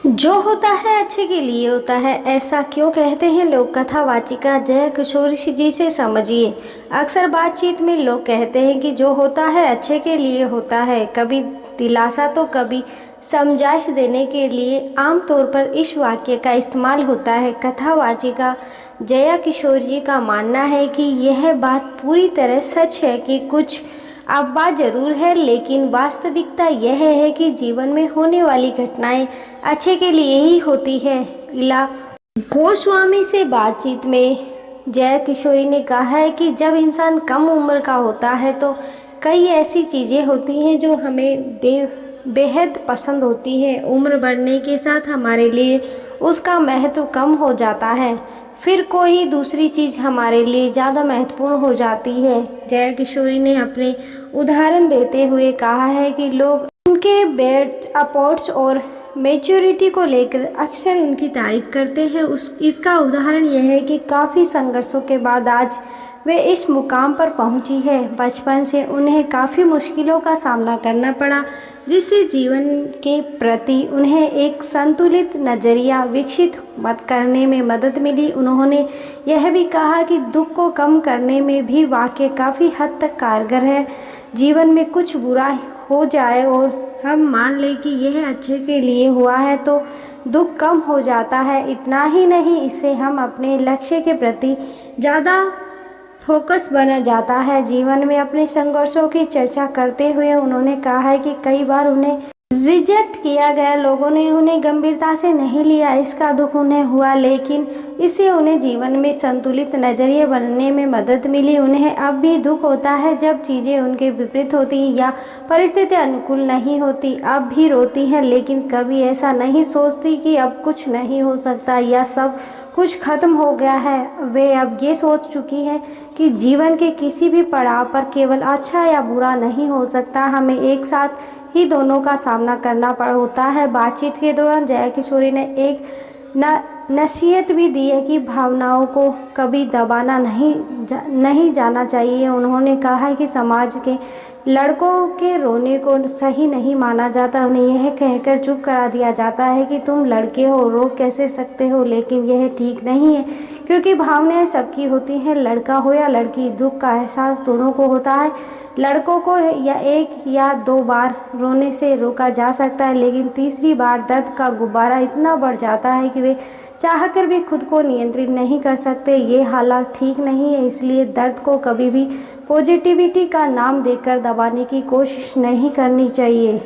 जो होता है अच्छे के लिए होता है, ऐसा क्यों कहते हैं लोग। कथा वाचिका जया किशोर जी से समझिए। अक्सर बातचीत में लोग कहते हैं कि जो होता है अच्छे के लिए होता है, कभी दिलासा तो कभी समझाइश देने के लिए आमतौर पर इस वाक्य का इस्तेमाल होता है। कथा वाचिका जया किशोर जी का मानना है कि यह बात पूरी तरह सच है कि कुछ अफवाह जरूर है, लेकिन वास्तविकता यह है कि जीवन में होने वाली घटनाएं अच्छे के लिए ही होती है। इला गोस्वामी से बातचीत में जया किशोरी ने कहा है कि जब इंसान कम उम्र का होता है तो कई ऐसी चीज़ें होती हैं जो हमें बेहद पसंद होती हैं। उम्र बढ़ने के साथ हमारे लिए उसका महत्व कम हो जाता है, फिर कोई दूसरी चीज़ हमारे लिए ज़्यादा महत्वपूर्ण हो जाती है। जया किशोरी ने अपने उदाहरण देते हुए कहा है कि लोग उनके बेड अपोर्ट्स और मैच्योरिटी को लेकर अक्सर उनकी तारीफ करते हैं। इसका उदाहरण यह है कि काफ़ी संघर्षों के बाद आज वे इस मुकाम पर पहुंची है। बचपन से उन्हें काफ़ी मुश्किलों का सामना करना पड़ा, जिससे जीवन के प्रति उन्हें एक संतुलित नज़रिया विकसित करने में मदद मिली। उन्होंने यह भी कहा कि दुख को कम करने में भी वाक्य काफ़ी हद तक कारगर है। जीवन में कुछ बुरा हो जाए और हम मान लें कि यह अच्छे के लिए हुआ है तो दुख कम हो जाता है। इतना ही नहीं, इससे हम अपने लक्ष्य के प्रति ज़्यादा फोकस बना जाता है। जीवन में अपने संघर्षों की चर्चा करते हुए उन्होंने कहा है कि कई बार उन्हें रिजेक्ट किया गया, लोगों ने उन्हें गंभीरता से नहीं लिया, इसका दुख उन्हें हुआ, लेकिन इससे उन्हें जीवन में संतुलित नज़रिए बनने में मदद मिली। उन्हें अब भी दुख होता है जब चीज़ें उनके विपरीत होती हैं या परिस्थिति अनुकूल नहीं होती। अब भी रोती हैं, लेकिन कभी ऐसा नहीं सोचती कि अब कुछ नहीं हो सकता या सब कुछ खत्म हो गया है। वे अब ये सोच चुकी हैं कि जीवन के किसी भी पड़ाव पर केवल अच्छा या बुरा नहीं हो सकता, हमें एक साथ ही दोनों का सामना करना होता है। बातचीत के दौरान जया किशोरी ने एक नसीहत भी दी है कि भावनाओं को कभी दबाना नहीं जाना चाहिए। उन्होंने कहा है कि समाज के लड़कों के रोने को सही नहीं माना जाता, उन्हें यह कहकर चुप करा दिया जाता है कि तुम लड़के हो, रो कैसे सकते हो, लेकिन यह ठीक नहीं है क्योंकि भावनाएं सबकी होती हैं। लड़का हो या लड़की, दुख का एहसास दोनों को होता है। लड़कों को या एक या दो बार रोने से रोका जा सकता है, लेकिन तीसरी बार दर्द का गुब्बारा इतना बढ़ जाता है कि वे चाहकर भी खुद को नियंत्रित नहीं कर सकते। ये हालात ठीक नहीं है, इसलिए दर्द को कभी भी पॉजिटिविटी का नाम देकर दबाने की कोशिश नहीं करनी चाहिए।